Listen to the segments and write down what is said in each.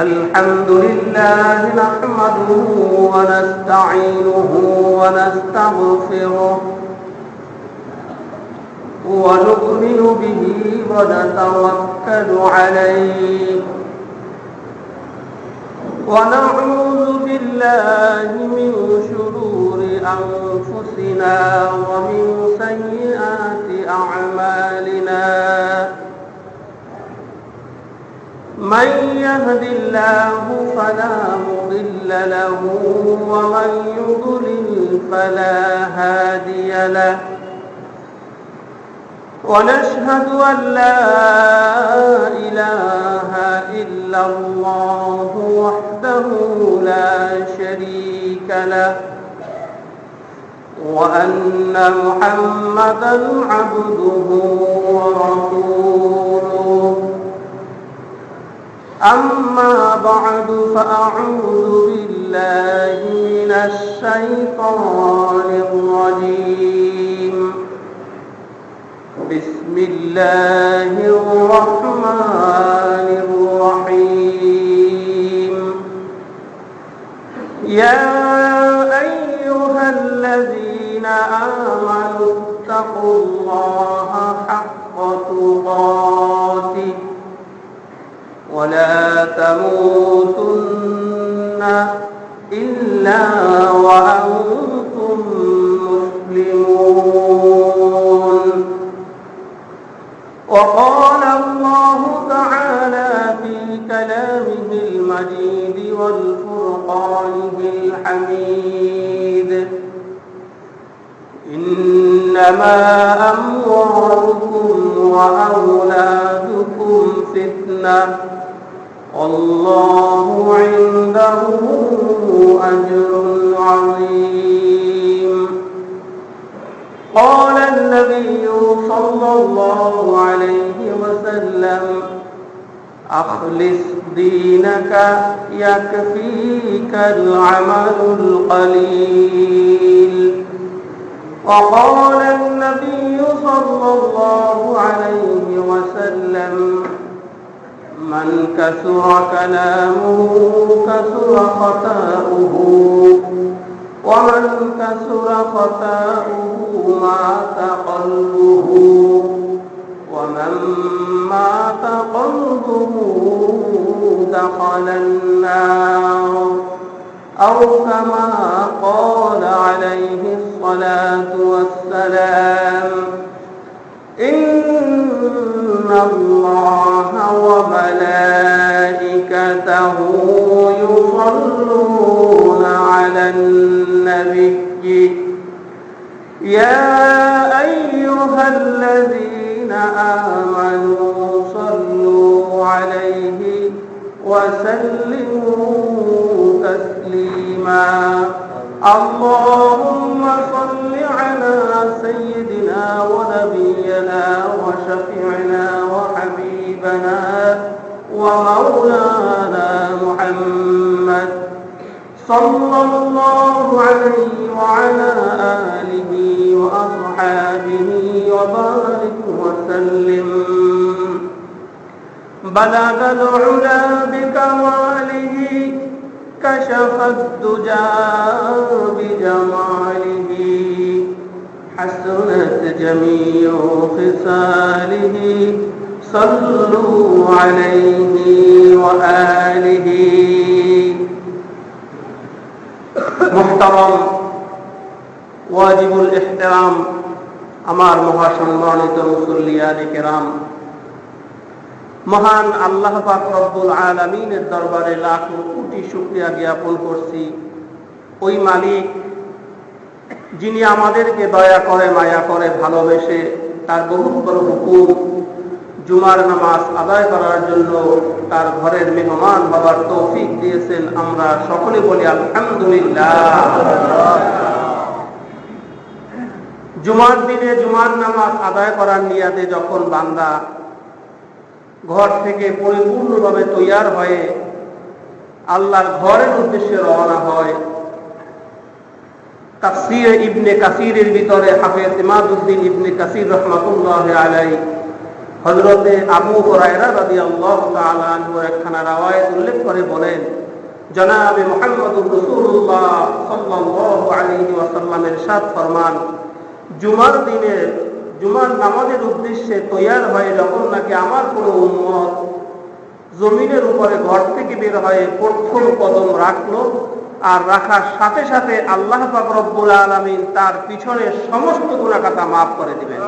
الحمد لله نحمده ونستعينه ونستغفره ونؤمن به ونتوكل عليه ونعوذ بالله من شرور أنفسنا ومن سيئات أعمالنا من يهد الله فلا مضل له ومن يضلل فلا هادي له ونشهد أن لا إله إلا الله وحده لا شريك له وأن محمدًا عبده ورسوله أما بعد فأعوذ بالله من الشيطان الرجيم بسم الله الرحمن الرحيم يا أيها الذين آمنوا اتقوا الله حق تقاته ولا تموتن إلا وأنتم مسلمون وقال الله تعالى في كلامه المجيد والفرقانه الحميد إنما أموالكم وأولادكم فتنة والله عنده أجر عظيم قال النبي صلى الله عليه وسلم أخلص دينك يكفيك العمل القليل وقال النبي صلى الله عليه وسلم من كثر كلامه كثر خطاؤه ومن كثر خطاؤه مات قلبه ومن مات قلبه دخل النار أو كما قال عليه الصلاة والسلام إن الله وملائكته يصلون على النبي يا أيها الذين آمنوا صلوا عليه وسلموا تسليما اللهم صل على سيدنا ونبينا وشفيعنا وحبيبنا ومولانا محمد صلى الله عليه وعلى آله وأصحابه وبارك وسلم بلغ العلا بكماله كشف الدجى بجماله حسنت جميع خصاله صلوا عليه وآله محترم واجب الاحترام আমার মহাসম্মানিত মুসল্লিয়ানে কেরাম মহান আল্লাহ পাক রব্বুল আলামিনের দরবারে লাখো কোটি শুকরিয়া জ্ঞাপন করছি ওই মালিক যিনি আমাদেরকে দয়া করে মায়া করে ভালোবেসে তার বহুত বড় হুকুম জুমার নামাজ আদায় করার জন্য তার ঘরের মেহমান হবার তৌফিক দিয়েছেন আমরা সকলে বলি আলহামদুলিল্লাহ জুমার দিনে জুমার নামাজ আদায় করার নিয়াতে যখন বান্দা ঘর থেকে পরিপূর্ণভাবে তৈয়ার হয়ে আল্লাহর ঘরের উদ্দেশ্যে রওনা হয় তাফসীর ইবনে কাসিরের ভিতরে হাফেজ ইমাদউদ্দিন ইবনে কাসির রাহমাতুল্লাহি আলাইহি হযরতে আবু হুরায়রা রাদিয়াল্লাহু তাআলা আনহু একখানা রওয়ায়াত উল্লেখ করে বলেন, জনাবে মুহাম্মদুর রাসূলুল্লাহ সাল্লাল্লাহু আলাইহি ওয়াসাল্লামের ইরশাদ ফরমান, জুমার দিনে জুমার নামাজের উদ্দেশ্যে তৈয়ার হয়ে যখন নাকি আমার কোনো উম্মত জমিনের উপরে ঘর থেকে বের হয়ে প্রথম কদম রাখলো, আর রাখার সাথে সাথে আল্লাহ পাক রব্বুল আলামিন তার পিছনের সমস্ত গুনাহখাতা মাফ করে দিবেন।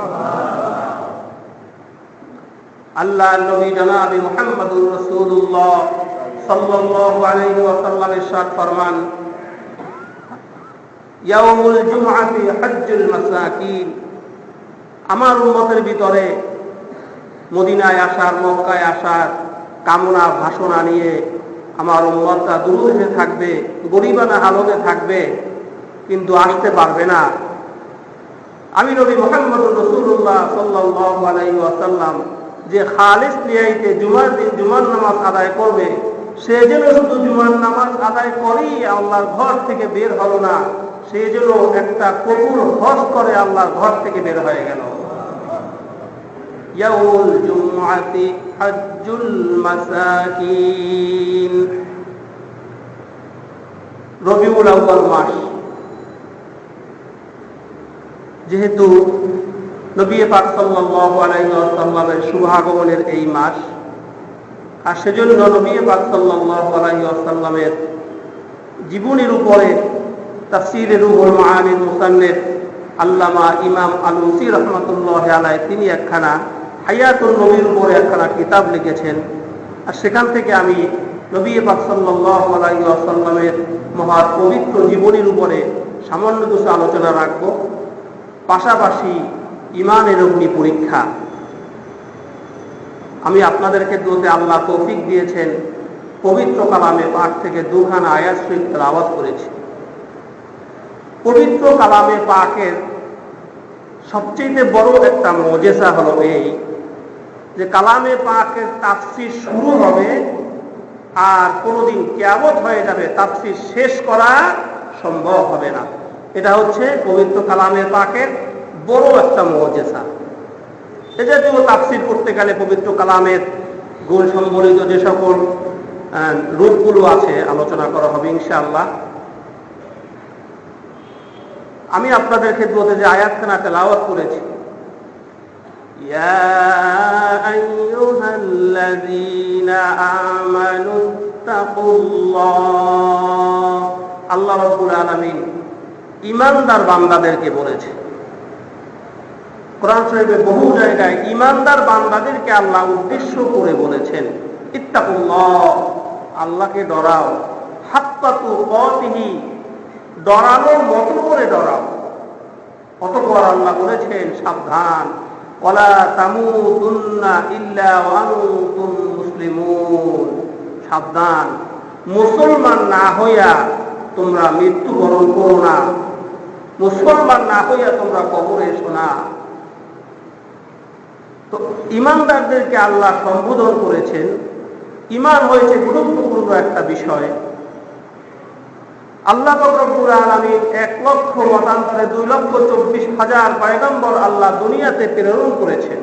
আল্লাহর নবী জনাবে মুহাম্মদুর রাসূলুল্লাহ সাল্লাল্লাহু আলাইহি ওয়াসাল্লাম ইরশাদ ফরমান, ইয়াউমুল জুমআতি হজ্জুল মাসাকিন, আমার উম্মতের ভিতরে মদিনায় আসার, মক্কায় আসার কামনা ভাষণা নিয়ে আমার উম্মতরা দুরূহে থাকবে, গরিবানা হালতে থাকবে, কিন্তু আসতে পারবে না। আমি নবী মুহাম্মদুর রাসূলুল্লাহ সাল্লাল্লাহু আলাইহি ওয়াসাল্লাম যে খালিস নিয়াইতে জুমার দিন জুমার নামাজ আদায় করবে, সে যেন শুধু জুমার নামাজ আদায় করেই আল্লাহর ঘর থেকে বের হলো না, সে যেন একটা কবুল হজ করে আল্লাহর ঘর থেকে বের হয়ে গেল। ইয়াউমুল জুমআতি হজ্জুল মাসাকিন, রবিউল আউয়াল মাস, যেহেতু নবী পাক সাল্লাল্লাহু আলাইহি ওয়াসাল্লামের শুভাগমনের এই মাস, আর সেজন্য নবী পাক সাল্লাল্লাহু আলাইহি ওয়াসাল্লামের জীবনের উপরে তাফসীরে রুহুল মাআনির মুসান্নিফ আল্লামা ইমাম আলুসি রাহমাতুল্লাহি আলাইহি তিনি একখানা হায়াতুন নবীর উপরে একখানা কিতাব লিখেছেন, আর সেখান থেকে আমি নবী পাক সাল্লাল্লাহু আলাইহি ওয়াসাল্লামের মহা পবিত্র জীবনের উপরে সামান্য কিছু আলোচনা রাখব। পাশাপাশি ঈমানের অগ্নি পরীক্ষা, আমি আপনাদেরকে দোতে আল্লাহ তৌফিক দিয়েছেন, পবিত্র কালামে পাক থেকে দুখানা আয়াত শরীফ তেলাওয়াত করেছি। পবিত্র কালামে পাকের সবচেয়ে বড় একটা মুজিজা হলো এই যে কালামে পাকের তাফসীর শুরু হবে আর কোনোদিন কিয়ামত হয়ে যাবে, তাফসীর শেষ করা সম্ভব হবে না। এটা হচ্ছে পবিত্র কালামে পাকের বড় একটা মুজিজা। এই জাতীয় তাফসীর করতে গেলে পবিত্র কালামের গুণ সম্বলিত যে সকল রূপগুলো আছে আলোচনা করা হবে ইনশাআল্লাহ। আমি আপনাদের খেদমতে যে আয়াতখানা তেলাওয়াত করেছি, ইয়া আইয়ুহাল্লাযীনা আমানুত্তাকুল্লাহ, আল্লাহ রাব্বুল আলামিন ঈমানদার বান্দাদেরকে বলেছে। কোরআন শরীফে বহু জায়গায় ঈমানদার বান্দাদেরকে আল্লাহ উদ্দেশ্য করে বলেছেন, ইত্তাকুল্লাহ, আল্লাহকে ডরাও, হাক্কা তুকাতিহি, ডরানোর মতো করে ডরাও। অতঃপর আল্লাহ বলেছেন, সাবধান, ওয়ালা তামুতুন্না ইল্লা ওয়া আনতুম মুসলিমুন, সাবধান, মুসলমান না হইয়া তোমরা মৃত্যুবরণ করো না, মুসলমান না হইয়া তোমরা কবরে এসো না। তো ঈমানদারদেরকে আল্লাহ সম্বোধন করেছেন। ঈমান হয়েছে গুরুত্বপূর্ণ একটা বিষয়। আল্লাহ পাক রব্বুল আলামিন 1 লক্ষ মতান্তরে 2,24,000 পয়গম্বর আল্লাহ দুনিয়াতে প্রেরণ করেছেন।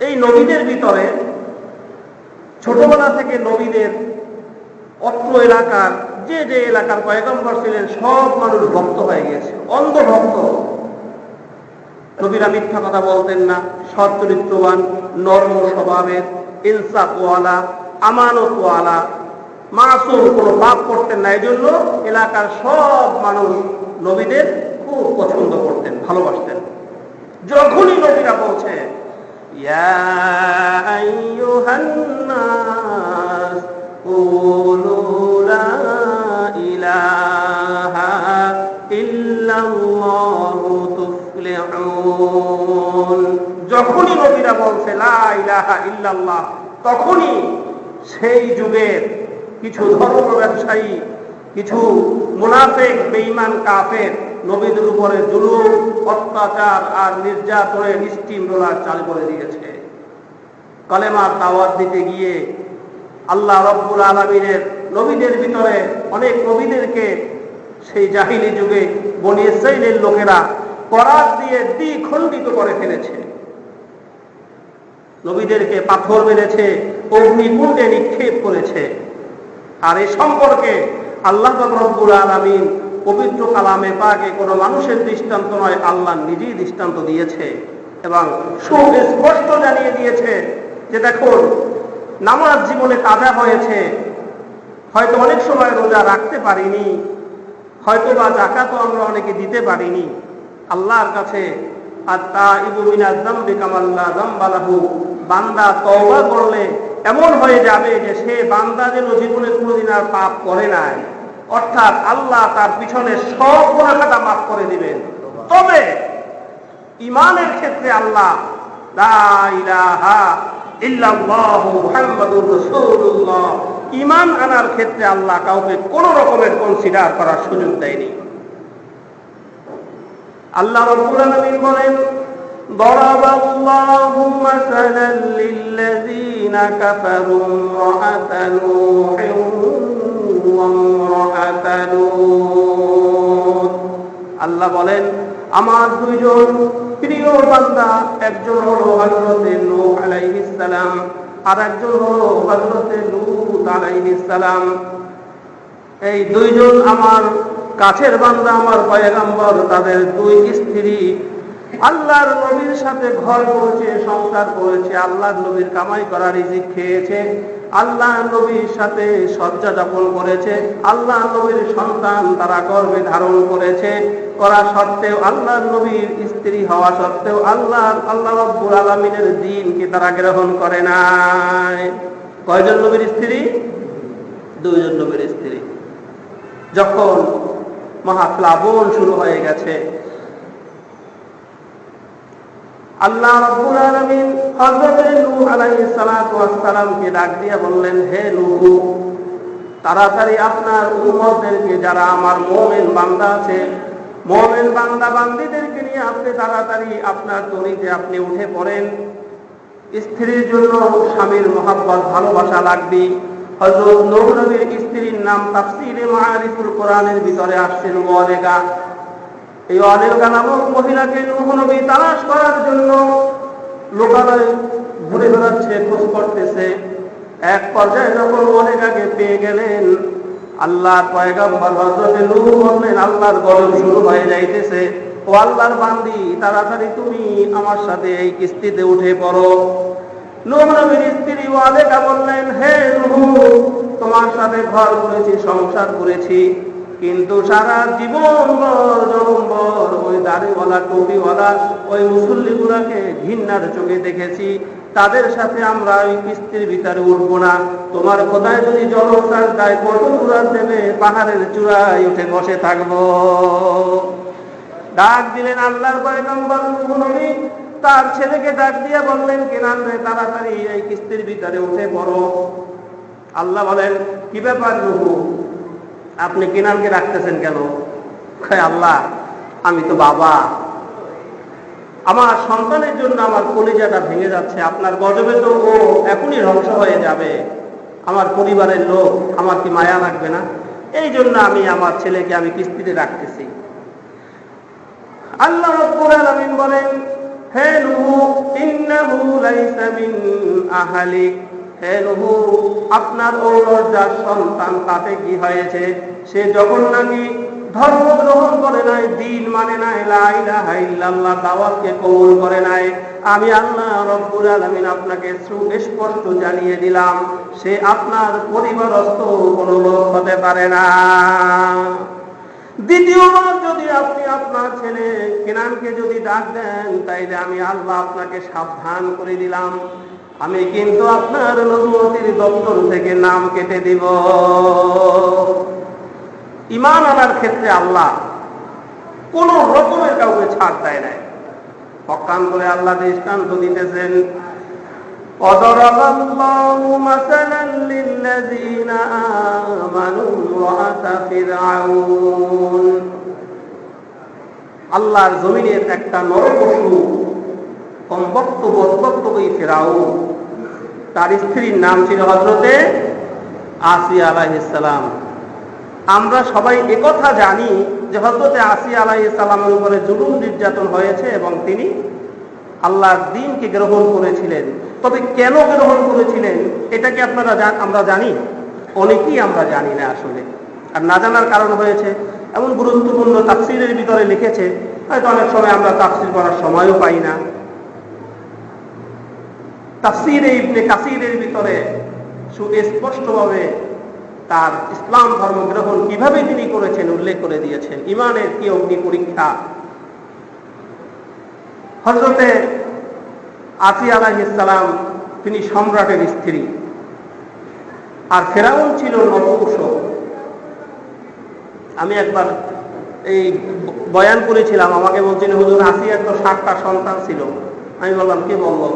এই নবীদের ভিতরে ছোটবেলা থেকে নবীদের অত্র এলাকার যে যে এলাকার পয়গম্বর ছিলেন সব মানুষ ভক্ত হয়ে গেছে, অন্ধ ভক্ত। নবীরা মিথ্যা কথা বলতেন না, সৎ চরিত্রবান, নরম স্বভাবের, ইনসাফওয়ালা, আমানতওয়ালা, মাসুম, কোনো পাপ করতেন না। এই জন্য এলাকার সব মানুষ নবীদের খুব পছন্দ করতেন, ভালোবাসতেন। যখনই নবীরা বলছে ইয়া আইয়ুহান নাস কুলু লা ইলাহা ইল্লাল্লাহু তুফলিহুন, যখনই নবীরা বলছে লা ইলাহা ইল্লাল্লাহ, তখনই সেই যুগের কিছু ধর্ম ব্যবসায়ী, কিছু মুনাফিক, বেঈমান, কাফের নবীদের উপরে জুলুম, অত্যাচার আর নির্যাতনের স্টিম রোলার চালু করে দিয়েছে। কালেমার দাওয়াত দিতে গিয়ে আল্লাহ রাব্বুল আলামিনের নবীদের ভিতরে অনেক নবীদেরকে সেই জাহিলি যুগে বনী ইসরাইলের লোকেরা করাত দিয়ে দ্বিখণ্ডিত করে ফেলেছে, নবীদেরকে পাথর মেরেছে, অগ্নিকুণ্ডে নিক্ষেপ করেছে। আর এই সম্পর্কে আল্লাহ রাব্বুল আলামিন পবিত্র কালামে পাকে কোনো মানুষের দৃষ্টান্ত নয়, আল্লাহ নিজেই দৃষ্টান্ত দিয়েছে এবং সুস্পষ্ট জানিয়ে দিয়েছে যে দেখুন, নামাজ জীবনে কাজা হয়েছে, হয়তো অনেক সময় রোজা রাখতে পারিনি, হয়তো বা যাকাতও আমরা অনেকে দিতে পারিনি। আল্লাহর কাছে আত-তাইবু মিনাজ যামবি কামান লা যামবা লাহু, বান্দা তওবা করলে এমন হয়ে যাবে যে সে বান্দা যেন জীবনে কোনোদিন আর পাপ করে নাই, অর্থাৎ আল্লাহ তার পিছনে সব গুনাহ খাতা মাফ করে দিবেন। তবে ঈমানের ক্ষেত্রে আল্লাহ লা ইলাহা ইল্লাল্লাহু মুহাম্মাদুর রাসূলুল্লাহ, ঈমান আনার ক্ষেত্রে আল্লাহ কাউকে কোন রকমের কনসিডার করার সুযোগ দেয়নি। আল্লাহ রাব্বুল আলামিন বলেন, দরাবাল্লাহু মাসালান লিল্লাযীনা কাফারু ইমরাআতা নূহিন ওয়া ইমরাআতা লূত। আল্লাহ বলেন, আমার দুইজন প্রিয় বান্দা, একজন হলো হযরতে নূহ আলাইহিস সালাম, আর একজন হলো হযরতে লূত আলাইহিস সালাম। এই দুইজন আমার কাছের বান্দা, আমার পয়গম্বর, তাদের দুই স্ত্রী আল্লাহর নবীর সাথে ঘর করেছে, সংসার করেছে, আল্লাহর নবীর কামাই করা রিজিক খেয়েছে, আল্লাহ নবীর সাথে শয্যা যাপন করেছে, আল্লাহ নবীর সন্তান তারা গর্ভে ধারণ করেছে, করা সত্ত্বেও আল্লাহর নবীর স্ত্রী হওয়া সত্ত্বেও আল্লাহ রাব্বুল আলামিনের দ্বীনকে তারা গ্রহণ করে নাই। কয়জন নবীর স্ত্রী? দুইজন নবীর স্ত্রী। যখন মহাপ্লাবন শুরু হয়ে গেছে, আল্লাহ রাব্বুল আলামিন হযরত নূহ আলাইহিস সালাতু ওয়াস সালামকে ডাক দিয়ে বললেন, হে নূহ, তাড়াতাড়ি আপনার উম্মতদেরকে, যারা আমার মুমিন বান্দা আছে, মুমিন বান্দা বান্দীদেরকে নিয়ে আপনি তাড়াতাড়ি আপনার তরিতে আপনি উঠে পড়েন। স্ত্রীর জন্য স্বামীর মহব্বত ভালোবাসা লাগবে। হযরত নূহ নবীর স্ত্রীর নাম তাফসীরে মাআরিফুল কোরআনের ভিতরে আসছেন ওয়ালেগা। এই ওয়ালেগা নামক মহিলাকে নূহ নবী তালাশ করার জন্য লোকালয়ে ঘুরে বেড়াচ্ছে, খোঁজ করতেছে। এক পর্যায়ে যখন ওয়ালেগাকে পেয়ে গেলেন, আল্লাহর পয়গম্বর হযরত নূহ বললেন, আল্লাহর গজব শুরু হয়ে যাইতেছে, ও আল্লাহর বান্দি, তাড়াতাড়ি তুমি আমার সাথে এই কিস্তিতে উঠে পড়ো। নূহ নবীর স্ত্রী ওয়ালেগা বললেন, হে নূহ, তোমার সাথে ঘর করেছি, সংসার করেছি, কিন্তু সারা জীবন জনম্বর ওই দাড়িওয়ালা টুপিওয়ালা ওই মুসল্লিগুলাকে ঘৃণার চোখে দেখেছি, তাদের সাথে আমরা ওই কিস্তির ভিতরে উঠবো না। তোমার খোদায় যদি জলসার দেয়, কত দূরাত দেবে, পাহাড়ের চূড়ায় উঠে বসে থাকবো। ডাক দিলেন আল্লাহর পয়গম্বর নূহ নবী, তার ছেলেকে ডাক দিয়ে বললেন, কেনান রে, তাড়াতাড়ি এই কিস্তির ভিতরে উঠে পড়ো। আল্লাহ বলেন, কি ব্যাপার নূহ, আপনি কেনানকে রাখতেছেন কেন? আল্লাহ, আমি তো বাবা, আমার সন্তানের জন্য আমার কলিজাটা ভেঙে যাচ্ছে, আপনার গজবে তো ও এখনই ধ্বংস হয়ে যাবে, আমার পরিবারের লোক, আমার কি মায়া লাগবে না? এই জন্য আমি আমার ছেলেকে আমি কিস্তিতে রাখতেছি। আল্লাহ রাব্বুল আলামিন বলেন, হে নূহ, ইন্নাহু লাইসা মিন আহলিক, হে নূহ, আপনার ওর যার সন্তান, তাতে কি হয়েছে? সে যখন নাকি ধর্ম গ্রহণ করে নাই, দ্বীন মানে নাই, লা ইলাহা ইল্লাল্লাহ দাওয়াতকে কবুল করে নাই, আমি আল্লাহ রাব্বুল আলামিন আপনাকে সুস্পষ্ট জানিয়ে দিলাম, সে আপনার পরিবারস্থ কোনো লোক হতে পারে না। দ্বিতীয়বার যদি আপনি আপনার ছেলে কেনানকে যদি ডাক দেন, তাইলে আমি আল্লাহ আপনাকে সাবধান করে দিলাম, আমি কিন্তু আপনার নবুয়তির দপ্তর থেকে নাম কেটে দিব। ঈমান আনার ক্ষেত্রে আল্লাহ কোন রকমের কাউকে ছাড় দেয় নাই। পক্ষান্তরে আল্লাহ দৃষ্টান্ত দিতেছেন, ওয়াদরাবাল্লাহু মাসালান লিল্লাযীনা আমানু ওয়াআতা ফিরআউন। আল্লাহর জমিনের একটা নরপশু, বক্তব্য ফিরআউন, তার স্ত্রীর নাম ছিল হযরতে আসিয়া আলাইহিস সালাম। আমরা সবাই একথা জানি যে হযরত আসিয়া আলাইহিস সালামের উপরে জুলুম নির্যাতন হয়েছে এবং তিনি আল্লাহর দ্বীনকে গ্রহণ করেছিলেন। তবে কেন গ্রহণ করেছিলেন এটা কি আমরা জানি? অনেকেই আমরা জানি না আসলে। আর না জানার কারণ হয়েছে এমন গুরুত্বপূর্ণ তাফসীরের ভিতরে লিখেছে, হয়তো অনেক সময় আমরা তাফসীর করার সময়ও পাই না। তাফসীরে ইবনে কাসীরের ভিতরে সুস্পষ্টভাবে তার ইসলাম ধর্ম গ্রহণ কিভাবে তিনি করেছেন উল্লেখ করে দিয়েছেন। ইমানের কি অগ্নি পরীক্ষা! হযরতে আসিয়া আলাইহিস সালাম তিনি সম্রাটের স্ত্রী, আর ফেরাউন ছিল নপুংসক। আমি একবার এই বয়ান করেছিলাম, আমাকে বলছেন হুজুর আসিয়ার তো 7টা সন্তান ছিল। আমি বললাম কে বললো?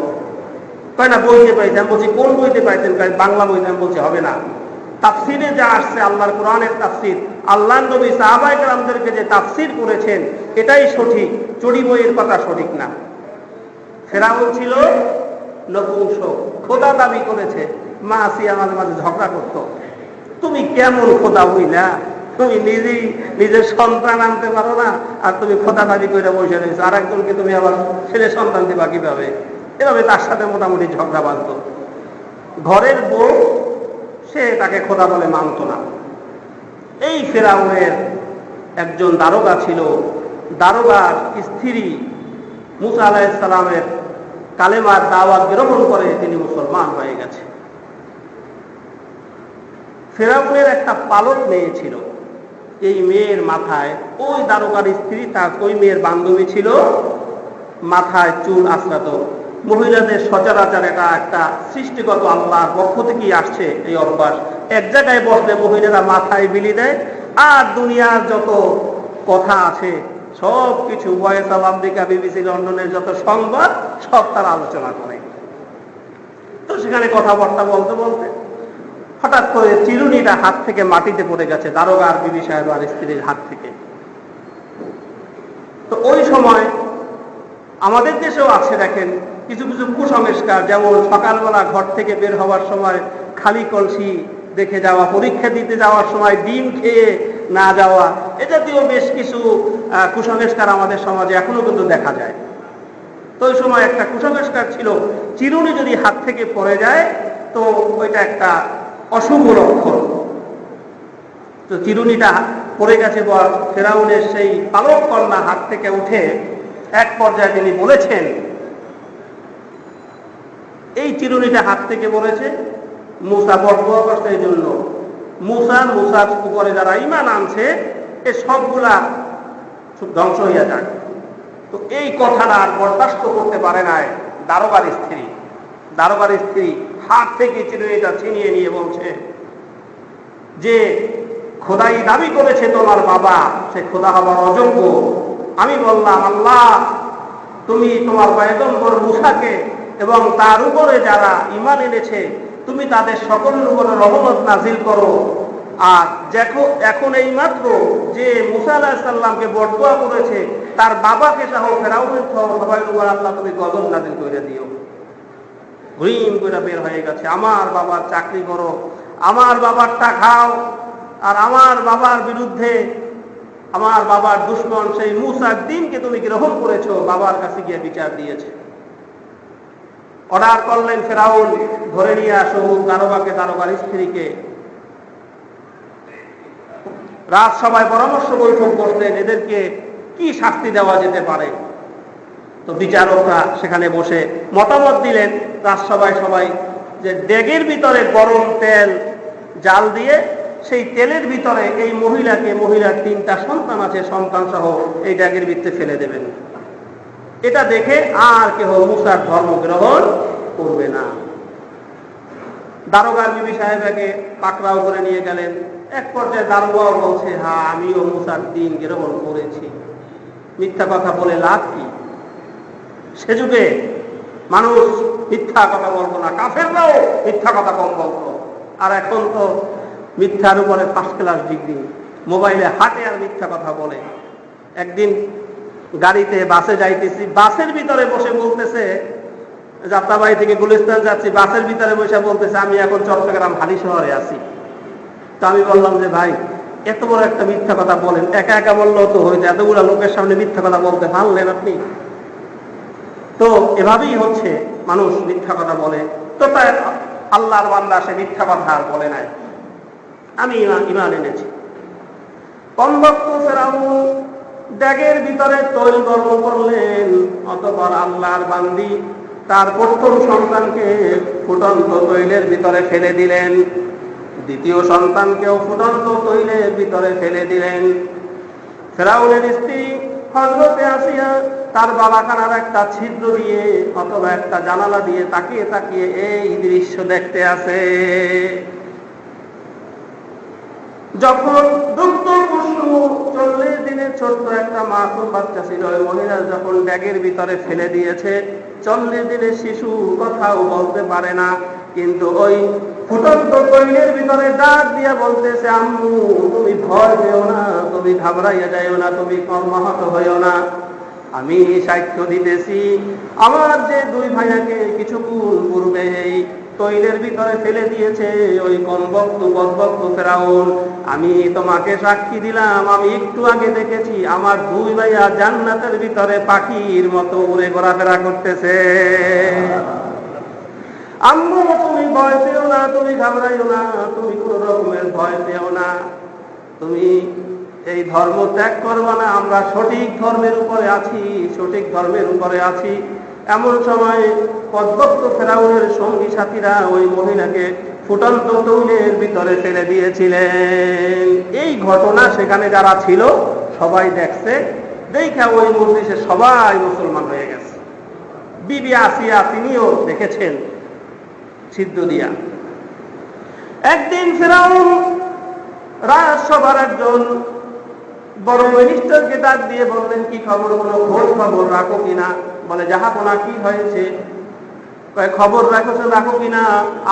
কয় না বইতে পাইতেন। বলছি কোন বইতে পাইতেন? বাংলা বইতে। আমি বলছি হবে না, তাফসিরে যা আসছে আল্লাহর কোরআনের তাফসির, আল্লাহর নবী সাহাবায়ে কেরামদেরকে যে তাফসির করেছেন এটাই সঠিক, চড়ি বইয়ের কথা সঠিক না। ফেরাউন ছিল নপুংসক, খোদা দাবি করেছে। মা আসিয়া মাঝে মাঝে ঝগড়া করত, তুমি কেমন খোদা হইলা, তুমি নিজেই নিজের সন্তান আনতে পারো না, আর তুমি খোদা দাবি করে বসে রয়েছো, আর একজনকে তুমি আবার ছেলে সন্তান দিবা কিভাবে? এভাবে তার সাথে মোটামুটি ঝগড়া বাঁধত। ঘরের বউ সে তাকে খোদা বলে মানত না। এই ফেরাউনের একজন দারোগা ছিল, দারোগার স্ত্রী মুসা আলাইহিস সালামের কালেমার দাওয়াত গ্রহণ করে তিনি মুসলমান হয়ে গেছে। ফেরাউনের একটা পালক মেয়ে ছিল, এই মেয়ের মাথায়, ওই দারোগার স্ত্রী তার ওই মেয়ের বান্ধবী ছিল, মাথায় চুল আঁচড়াতো। মহিলাদের সচরাচর এটা একটা সৃষ্টিগত আল্লাহর পক্ষ থেকেই আসছে এই অভ্যাস। এক জায়গায় বসলে মহিলারা মাথায় বিলি দেয়, আর দুনিয়ার যত কথা আছে সব কিছু, ভয়েস অফ আমেরিকা, বিবিসি লন্ডনের যত সংবাদ সব তারা আলোচনা করে। তো সেখানে কথাবার্তা বলতে বলতে হঠাৎ করে চিরুনিটা হাত থেকে মাটিতে পড়ে গেছে, দারোগা আর বিবি সাহেব আর স্ত্রীর হাত থেকে। তো ওই সময় আমাদের দেশেও আছে, দেখেন কিছু কিছু কুসংস্কার, যেমন সকালবেলা ঘর থেকে বের হওয়ার সময় খালি কলসি দেখে যাওয়া, পরীক্ষা দিতে যাওয়ার সময় ডিম খেয়ে না যাওয়া, এ জাতীয় বেশ কিছু কুসংস্কার আমাদের সমাজে এখনো কিন্তু দেখা যায়। তো ওই সময় একটা কুসংস্কার ছিল, চিরুনি যদি হাত থেকে পড়ে যায় তো ওইটা একটা অশুভ লক্ষণ। তো চিরুনিটা পড়ে গেছে বল, ফেরাউনের সেই পালক কন্যা হাত থেকে উঠে এক পর্যায়ে তিনি বলেছেন, এই চিরুনিটা হাত থেকে পড়েছে, মুসা বরদোয়া করছে, এই জন্য মুসার উপরে যারা ঈমান আনছে এ সবগুলা ধ্বংস হইয়া যাক। তো এই কথাটা আর বরদাস্ত করতে পারে নাই দারোগার স্ত্রী হাত থেকে চিরুনিটা ছিনিয়ে নিয়ে বলছে যে খোদাই দাবি করেছে তোমার বাবা, সে খোদা হবার অযোগ্য। আমি বললাম আল্লাহ তুমি তোমার পয়গম্বর মুসাকে এবং তার উপরে যারা ঈমান এনেছে তুমি তাদের সকলের উপরে রহমত নাজিল করো। আর দেখো এখন এই মাত্র যে মুসা আলাইহিস সালামকে বরদোয়া করেছে তার বাবাকে সহ ফেরাউনের সবাই উপর আল্লাহ তুমি গজব নাজিল করে দিও। ঘুরিম করে বের হয়ে গেছে, আমার বাবার চাকরি করো, আমার বাবারটা খাও, আর আমার বাবার বিরুদ্ধে, আমার বাবার দুশমন সেই মুসার দ্বীনকে তুমি গ্রহণ করেছো, বাবার কাছে গিয়ে বিচার দিয়েছে। অর্ডার করলেন ফেরাউন, ধরে নিয়ে আসো দারোগাকে, দারোগার স্ত্রীকে। রাজসভায় পরামর্শ বৈঠক বসলেন, এদেরকে কি শাস্তি দেওয়া যেতে পারে। তো বিচারকরা সেখানে বসে মতামত দিলেন রাজসভায় সবাই, যে ডেগের ভিতরে গরম তেল জাল দিয়ে সেই তেলের ভিতরে এই মহিলাকে, মহিলার 3টা সন্তান আছে, সন্তান সহ এই ডেগের ভিতরে ফেলে দেবেন। এটা দেখে আর কেহ মুসার ধর্ম গ্রহণ করবে না। দারোগার বিবি সাহেবাকে পাকড়াও করে নিয়ে গেলেন। এক পর্যায়ে দারোগাও বলছে, হ্যাঁ আমিও মুসার দ্বীন গ্রহণ করেছি। মিথ্যা কথা বলে লাভ কি? সে যুগে মানুষ মিথ্যা কথা বলতো না, কাফেররাও মিথ্যা কথা কম বলতো। আর এখন তো মিথ্যার উপরে ফার্স্ট ক্লাস ডিগ্রি, মোবাইলে হাঁটে আর মিথ্যা কথা বলে। একদিন গাড়িতে বাসে যাইতেছি, বাসের ভিতরে বসে বলতেছে, যাত্রাবাড়ি থেকে গুলিস্তান যাচ্ছি, বাসের ভিতরে বসে বলতেছে আমি এখন চট্টগ্রাম হালি শহরে আছি। তো আমি বললাম যে ভাই এত বড় একটা মিথ্যা কথা বলেন, একা একা বললেও তো হয়েছে, এতগুলো লোকের সামনে মিথ্যা কথা বলতে পারলেন আপনি? তো এভাবেই হচ্ছে মানুষ মিথ্যা কথা বলে। তো তাই আল্লাহর বান্দা সে মিথ্যা কথা আর বলে নাই, আমি ঈমান এনেছি। কমবক্ত ফেরাউন ব্যাগের ভিতরে তৈল গরম করলেন, অতঃপর আল্লাহর বান্দি তার প্রথম সন্তানকে ফুটন্ত তৈলের ভিতরে ফেলে দিলেন, দ্বিতীয় সন্তানকেও ফুটন্ত তৈলের ভিতরে ফেলে দিলেন। ফেরাউনের স্ত্রী হযরতে আসিয়া তার বালাখানার একটা ছিদ্র দিয়ে অথবা একটা জানালা দিয়ে তাকিয়ে তাকিয়ে এই দৃশ্য দেখতে আছে। যখন দুগ্ধ পশু 40 দিনের ছোট্ট একটা মাসুম বাচ্চা ছিল, ওই মহিলা যখন ব্যাগের ভিতরে ফেলে দিয়েছে, 40 দিনের শিশু কথাও বলতে পারে না, কিন্তু ওই ফুটন্ত তৈলের ভিতরে ডাক দিয়া বলতেছে, আম্মু তুমি ভয় পেও না, তুমি ঘাবড়াইয়া যাইও না, তুমি কর্মহত হইও না, আমি সাক্ষ্য দিতেছি আমার যে 2 ভাইয়াকে কিছুক্ষণ পূর্বে এই তৈলের ভিতরে ফেলে দিয়েছে ওই কমবক্ত বদবক্ত ফেরাউন, আমি তোমাকে সাক্ষী দিলাম, আমি একটু আগে দেখেছি আমার 2 ভাইয়া জান্নাতের ভিতরে পাখির মতো উড়ে ঘোরাফেরা করতেছে। আম্মু তুমি ভয় পেও না, তুমি ঘাবড়াইও না, তুমি কোন রকমের ভয় পেও না, তুমি এই ধর্ম ত্যাগ করবা না, আমরা সঠিক ধর্মের উপরে আছি, সঠিক ধর্মের উপরে আছি। এমন সময় পদভক্ত ফেরাউনের সঙ্গী সাথীরা ওই মহিলাকে ফুটন্ত তৈলের ভিতরে ফেলে দিয়েছিলেন। এই ঘটনা সেখানে যারা ছিল সবাই দেখছে, দেখা ওই মজলিসে সবাই মুসলমান হয়ে গেছে। বিবি আসিয়া তিনিও দেখেছেন ছিদ্র দিয়া। একদিন ফেরাউন রাজসভার একজন বড় মিনিস্টারকে ডাক দিয়ে বললেন, কি খবর, কোনো খোঁজ খবর রাখো কিনা? বলে, জাহাপনা কি হয়েছে? খবর রাখো কিনা,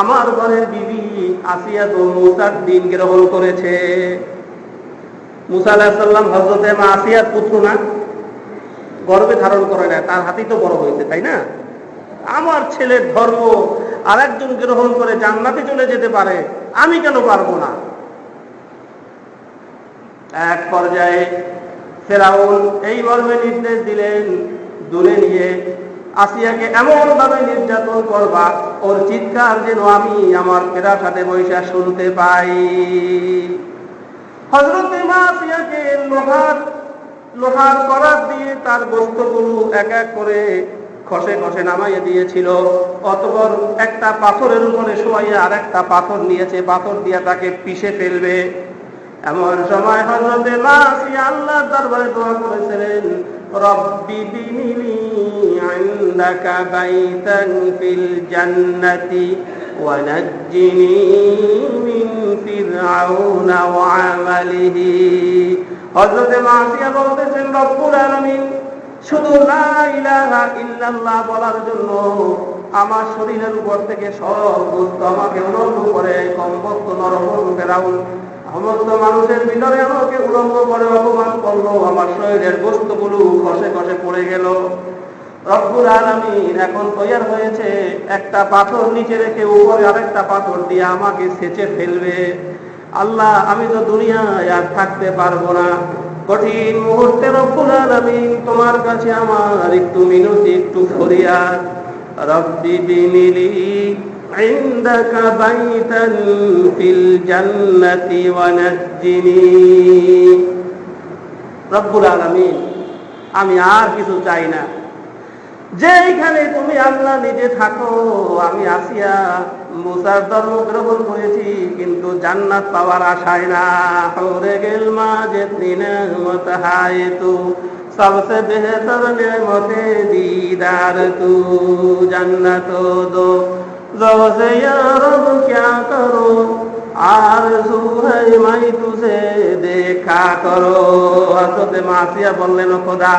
আমার ঘরের বিবি আসিয়া তো মুসার দিন গ্রহণ করেছে। মুসা আলাইহিস সালাম হযরতে মা আসিয়ার পুত্র না, গর্ভে ধারণ করে না, তার হাতেই তো বড় হয়েছে, তাই না? আমার ছেলের ধর্ম আর একজন গ্রহণ করে জান্নাতে চলে যেতে পারে, আমি কেন পারবো না? এক পর্যায়ে ফেরাউন এই মর্মে নির্দেশ দিলেন, দূরে নিয়ে আসিয়াকে এমন ভাবে নির্যাতন করবা ওর চিৎকার যেন আমি আমার ফেরাসাতে বৈশা শুনতে পাই। হযরতে মা আসিয়াকে লোহার করাত দিয়ে তার গোশতগুলো এক এক করে খসে খসে নামাইয়ে দিয়েছিল। অতঃপর একটা পাথরের উপরে শোয়াইয়া আর একটা পাথর নিয়েছে, পাথর দিয়ে তাকে পিষে ফেলবে। এমন সময় হযরতে মা আসিয়া আল্লাহর দরবারে দোয়া করেছিলেন, রব্বি বিনিলি ইনদাকা বাইতান ফিল জান্নাতি ওয়া নাজ্জিনি মিন ফিরআউনা ওয়া আমালিহি। হযরতে মা আসিয়া বলতেছেন, রব্বুল আলামিন, শুধু লা ইলাহা ইল্লাল্লাহ বলার জন্য আমার শরীরের উপর থেকে সব গোশত আমাকে উলঙ্গ করে কমবক্ত নরকম ফেরাউন সমস্ত মানুষের ভিতরে আমাকে উলঙ্গ করে অপমান করলো, আমার শরীরের গোশতগুলো খসে খসে পড়ে গেল। রব্বুল আলামিন এখন তৈয়ার হয়েছে, একটা পাথর নিচে রেখে উপরে আরেকটা পাথর দিয়ে আমাকে সেচে ফেলবে। আল্লাহ, আমি তো দুনিয়ায় আর থাকতে পারবো না। কঠিন মুহূর্তে রব্বুল আলামিন তোমার কাছে আমার একটু মিনতি, একটু ফরিয়াদ, রব্বি বিনিলি ইনদাকা বাইতান ফিল জান্নাতি ওয়া নাজ্জিনি। রব্বুল আলামিন, আমি আর কিছু চাই না, যেখানে তুমি আল্লাহ নিজে থাকো। আমি আসিয়া মুসার ধর্ম গ্রহণ করেছি, কিন্তু জান্নাত পাওয়ার আশায় না। হরে গেল মা জিতনি নেমত হায় তু, সবসে বেহতর নেমতে दीदार तू, जन्नत दो रोज़े या रब क्या करो, आरज़ू है मैं तुझे देखा करो। হযরতে মাসিয়া বললেন, ও খোদা,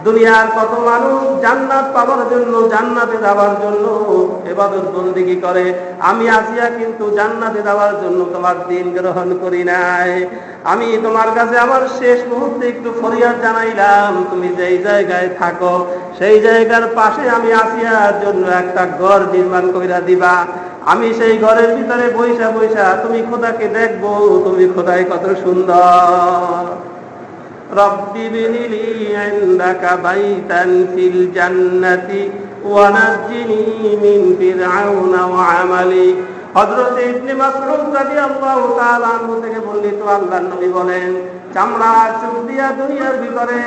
দুনিয়ার কত মানুষ জান্নাত পাওয়ার জন্য, জান্নাতে যাওয়ার জন্য ইবাদত বন্দেগী করে, আমি আসিয়া কিন্তু জান্নাতে যাওয়ার জন্য তোমার দিন গ্রহণ করি নাই। আমি তোমার কাছে আমার শেষ মুহূর্তে একটু ফরিয়াদ জানাইলাম, তুমি যেই জায়গায় থাকো সেই জায়গার পাশে আমি আসিয়ার জন্য একটা ঘর নির্মাণ কইরা দিবা। আমি সেই ঘরের ভিতরে বইসা বইসা তুমি খোদাকে দেখবো, তুমি খোদায় কত সুন্দর। রব্বি বিনিলি ইনদাকা বাইতান ফিল জান্নাতি ওয়া নাজ্জিনি মিন ফিরআউনা ওয়া আমালি। হযরত ইবনে মাসউদ রাদিয়াল্লাহু তাআলা আনহু থেকে বর্ণিত, আল্লাহর নবী বলেন, চামড়ার চুল দিয়া দুনিয়ার ভিতরে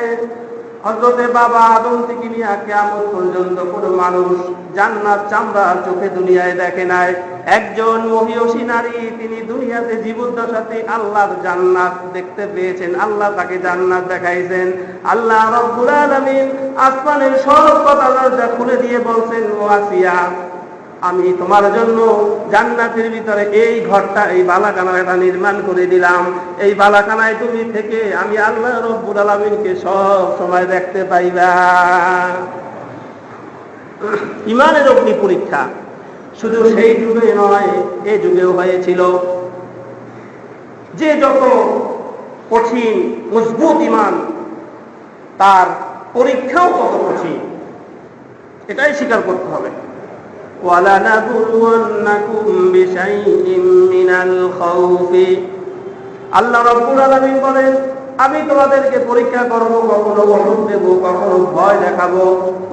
হযরতে বাবা আদম থেকে নিয়ে কিয়ামত পর্যন্ত কোনো মানুষ জান্নাত চামড়ার চোখে দুনিয়ায় দেখে নাই। একজন মহিয়সী নারী, তিনি দুনিয়াতে জীবদ্দশাতে আল্লাহর জান্নাত দেখতে পেয়েছেন, আল্লাহ তাকে জান্নাত দেখাইছেন। আল্লাহ রাব্বুল আলামিন আসমানের সব কথা দরজা খুলে দিয়ে বলছেন, ও আসিয়া, আমি তোমার জন্য জান্নাতের ভিতরে এই ঘরটা, এই বালাখানাটা নির্মাণ করে দিলাম। এই বালাখানায় তুমি থেকে আমি আল্লাহ রব্বুল আলামিনকে সব সময় দেখতে পাইবা। ইমানের অগ্নি পরীক্ষা শুধু সেই যুগে নয়, এই যুগেও হয়েছিল। যে যত কঠিন মজবুত ইমান, তার পরীক্ষাও তত কঠিন, এটাই স্বীকার করতে হবে। وَلَنَبْلُوَنَّكُمْ بِشَيْءٍ مِّنَ الْخَوْفِ। আল্লাহ রাব্বুল আলামিন বলেন, আমি তোমাদেরকে পরীক্ষা করব, কখনো ওষুধ দেব, কখনো ভয় দেখাবো,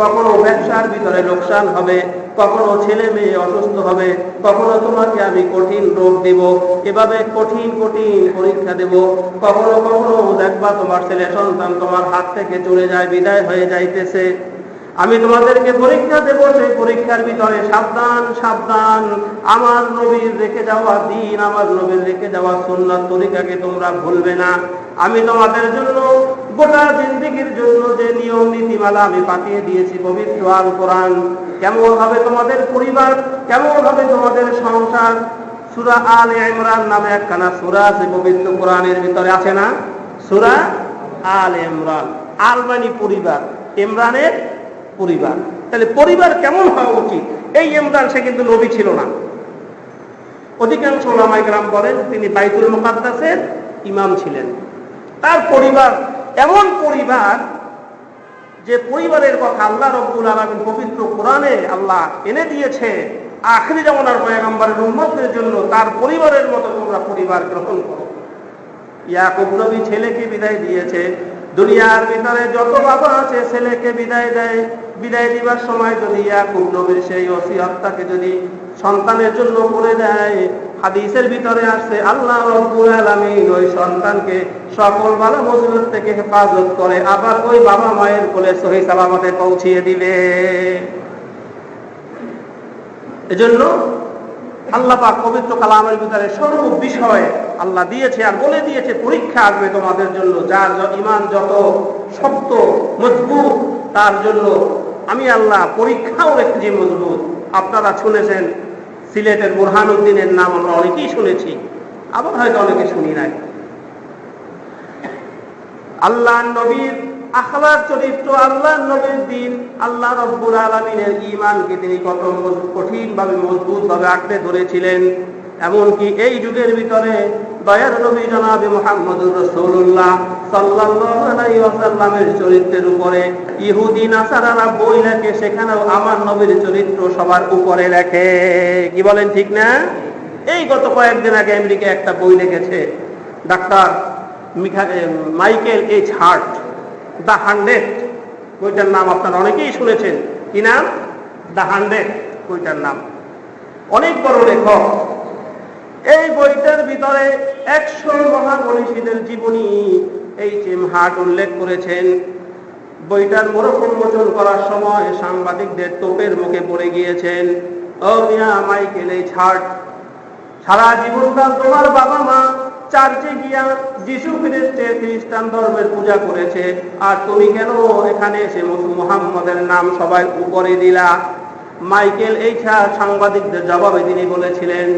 কখনো ব্যবসার ভিতরে লোকসান হবে, কখনো ছেলে মেয়ে অসুস্থ হবে, কখনো তোমাকে আমি কঠিন রোগ দেব। এভাবে কঠিন কঠিন পরীক্ষা দেব। কখনো কখনো দেখবা তোমার ছেলে সন্তান তোমার হাত থেকে চলে যায়, বিদায় হয়ে যাইতেছে। আমি তোমাদেরকে পরীক্ষা দেব, সেই পরীক্ষার ভিতরে সাবধান সাবধান, আমার নবীর রেখে যাওয়া দিন, আমার নবীর রেখে যাওয়া সুন্নাত তরিকাকে তোমরা ভুলবে না। আমি তোমাদের জন্য গোটা জিন্দেগীর জন্য যে নিয়ম নীতিমালা আমি পাঠিয়ে দিয়েছি, পবিত্র আল কোরআন, কেমন হবে তোমাদের পরিবার, কেমন হবে তোমাদের সংসার। সূরা আলে ইমরান নামে একখানা সূরা আছে পবিত্র কোরআনের ভিতরে, আছে না? সূরা আলে ইমরান। আল মানে পরিবার, ইমরানের পরিবার। তাহলে পরিবার কেমন হওয়া উচিত? এই ইমরান সে কিন্তু নবী ছিল না। অধিকাংশ উলামায়ে কেরাম বলেন তিনি বাইতুল মুকাদ্দাসের ইমাম ছিলেন। তার পরিবার এমন পরিবার, যে পরিবারের কথা আল্লাহ রাব্বুল আলামিন পবিত্র কোরআনে আল্লাহ এনে দিয়েছে আখিরি জামানার পয়গম্বরের উম্মতের জন্য। তার পরিবারের মতো তোমরা পরিবার গ্রহণ করো। ইয়াকুব নবী ছেলেকে বিদায় দিয়েছে। দুনিয়ার ভিতরে যত বাবা আছে ছেলেকে বিদায় দেয়, বিদায় দিবার সময় যদি ইয়াকুব নবীর সেই ওসিয়তটাকে যদি সন্তানের জন্য করে দেয়, হাদিসের ভিতরে আসছে আল্লাহ রাব্বুল আলামিন ওই সন্তানকে সকল বালা মুসিবত থেকে হেফাজত করে, আবার ওই বাবা মায়ের কোলে সহি সালামতে পৌঁছিয়ে দিবে। এজন্য আল্লাহ পাক পবিত্র কালামের ভিতরে সর্ব বিষয়ে আল্লাহ দিয়েছে আর বলে দিয়েছে পরীক্ষা আসবে তোমাদের জন্য। যার ঈমান যত শক্ত মজবুত, তার জন্য আমি আল্লাহ পরীক্ষাও রেখেছি মজবুত। আপনারা শুনেছেন সিলেটের বুরহানুদ্দিনের নাম আমরা অনেকেই শুনেছি, আবার হয়তো অনেকে শুনি নাই। আল্লাহ নবীর আখলাক চরিত্র, আল্লাহ নবীর দিন, আল্লাহ রাব্বুল আলামিনের ঈমানকে তিনি কত কঠিনভাবে মজবুতভাবে আঁকড়ে ধরেছিলেন। এমনকি এই যুগের ভিতরে দয়ার নবী জনাবে মুহাম্মদুর রাসূলুল্লাহ সাল্লাল্লাহু আলাইহি ওয়াসাল্লামের চরিত্রের উপরে ইহুদি নাসারারা বই লেখে, সেখানেও আমার নবীর চরিত্র সবার উপরে লেখে। কি বলেন, ঠিক না? এই গত কয়েকদিন আগে আমেরিকা একটা বই লিখেছে doctor Michael H heart, the 100। বইটার নাম আপনারা অনেকেই শুনেছেন। কি নাম? দ্য 100 বইটার নাম। অনেক বড় লেখক। এই বইটার ভিতরে 100 মহামনীষীদের জীবনী এইচ এম হার্ট উল্লেখ করেছেন। বইটার মোড়ক উন্মোচন করার সময় সাংবাদিকদের তোপের মুখে পড়ে গিয়েছেন, ও মিয়া মাইকেল এইচ হার্ট, সারা জীবনকাল তোমার বাবা মা চার্চে গিয়া যিশু খ্রিস্টের খ্রিস্টান ধর্মের পূজা করেছে, আর তুমি কেন এখানে এসে মুহাম্মদের নাম সবাই উপরে দিলা? মাইকেল এইচ হার্ট সাংবাদিকদের জবাবে তিনি বলেছিলেন,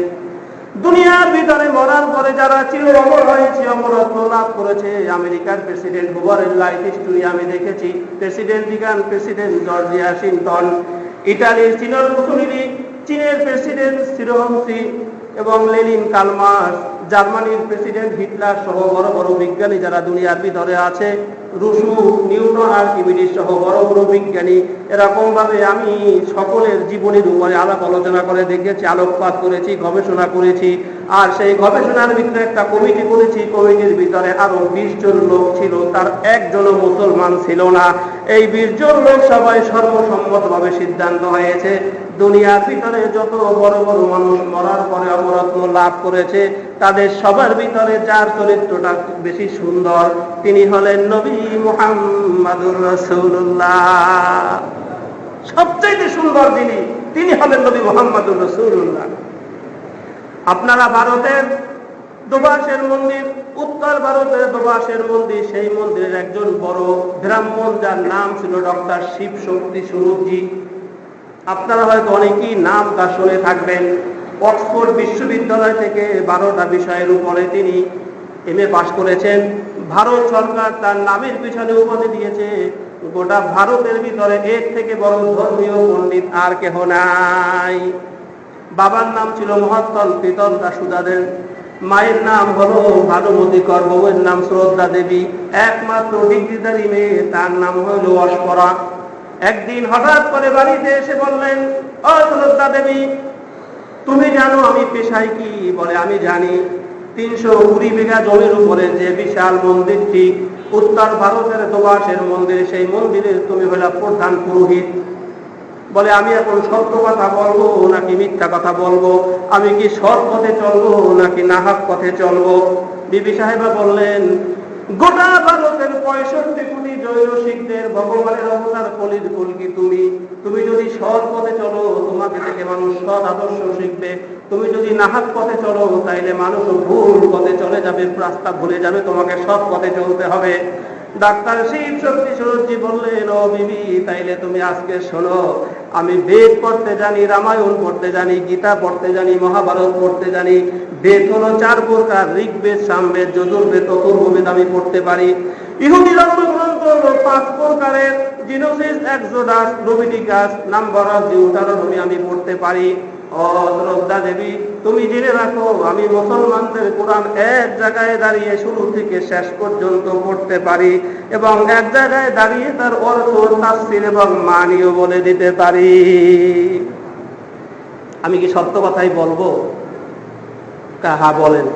দুনিয়ার ভিতরে মরার পরে যারা চির অমর হয়েছে, অমরত্ব লাভ করেছে, আমেরিকার প্রেসিডেন্ট হুভারের লাইফ হিস্টরি আমি দেখেছি, প্রেসিডেন্ট রিগান, প্রেসিডেন্ট জর্জ ওয়াশিংটন, ইটালির চীনের মুসলিনি, চীনের প্রেসিডেন্ট সিরোহংসি এবং লেনিন, কার্ল মার্কস, জার্মানির প্রেসিডেন্ট হিটলার সহ বড় বড় বিজ্ঞানী যারা দুনিয়ার ভিতরে আছে, রুশো, নিউটন, আর্কিমিডিস সহ বড় বড় বিজ্ঞানী এরকম ভাবে আমি সকলের জীবনের উপরে আলাপ আলোচনা করে দেখেছি, আলোকপাত করেছি, গবেষণা করেছি। আর সেই গবেষণার ভিতরে একটা কমিটি করেছি, কমিটির ভিতরে আরো 20 জন লোক ছিল, তার একজনও মুসলমান ছিল না। এই 20 জন লোক সবাই সর্বসম্মতভাবে সিদ্ধান্ত হয়েছে দুনিয়ার ভিতরে যত বড় বড় মানুষ মরার পরে অমরত্ব লাভ করেছে তাদের সবার ভিতরে যার চরিত্রটা বেশি সুন্দর তিনি হলেন নবী মুহাম্মাদুর রাসূলুল্লাহ। সবচেয়ে সুন্দর তিনি হলেন নবী মুহাম্মাদুর রাসূলুল্লাহ। আপনারা ভারতের দোবাসের মন্দির, উত্তর ভারতের দোবাসের মন্দির, সেই মন্দিরের একজন বড় ব্রাহ্মণ যার নাম ছিল ডক্টর শিব শক্তি স্বরূপজি। আপনারা হয়তো অনেকেই নাম তা শুনে থাকবেন। অক্সফোর্ড বিশ্ববিদ্যালয় থেকে 12টা বিষয়ের উপরে তিনি MA পাশ করেছেন। ভারত সরকার তার নামের পিছনে উপাধি দিয়েছে। গোটা ভারতের ভিতরে এর থেকে বড় ধর্মীয় পণ্ডিত আর কেহ নাই। বাবার নাম ছিল মহাত্তল প্রীতম দাসুদাদেব, মায়ের নাম হলো ভানুমতি কর, বউয়ের নাম শ্রদ্ধা দেবী, একমাত্র ডিগ্রিধারী মেয়ে তার নাম হলো অস্পরা। একদিন হঠাৎ করে বাড়িতে এসে বললেন, ও শ্রদ্ধা দেবী, তুমি জানো আমি পেশায় কি? বলে আমি জানি। 320 বিঘা জমির উপরে যে বিশাল মন্দিরটি উত্তর ভারতের দোবাসের মন্দির, সেই মন্দিরের তুমি হলো প্রধান পুরোহিত। বলে আমি এখন সত্য কথা বলবো নাকি মিথ্যা কথা বলবো? আমি কি সৎ পথে চলবো নাকি নাহাক পথে চলবো? বিবি সাহেবা বললেন, গোটা ভারতের 65 কোটি জৈন শিখদের ভগবানের অবতার কলির কলকি তুমি যদি সৎ পথে চলো তোমাকে থেকে মানুষ সৎ আদর্শ শিখবে, তুমি যদি নাহাক পথে চলো তাইলে মানুষও ভুল পথে চলে যাবে, রাস্তা ভুলে যাবে, তোমাকে সৎ পথে চলতে হবে। ডাক্তার শিব শক্তি স্বরূপজি বললেন, ও বিবি তাইলে তুমি আজকে শোনো, আমি বেদ পড়তে জানি, রামায়ণ পড়তে জানি, গীতা পড়তে জানি, মহাভারত পড়তে জানি। বেদ হলো 4 প্রকার, ঋগ্বেদ, সামবেদ, যজুর্বেদ, অথর্ববেদ আমি পড়তে পারি। ইহুদি ধর্মগ্রন্থ হলো 5 প্রকারের, জিনোসিস, এক্সোডাস, লেভিটিকাস, নাম্বার অফ ডিউটারোনমি আমি পড়তে পারি। ও শ্রদ্ধা দেবী, তুমি জেনে রাখো আমি মুসলমানদের কোরআন এক জায়গায় দাঁড়িয়ে শুরু থেকে শেষ পর্যন্ত পড়তে পারি এবং এক জায়গায় দাঁড়িয়ে তার অর্থ, তাফসীর এবং মানিও বলে দিতে পারি। আমি কি সত্য কথাই বলবো? কাহা বলেন।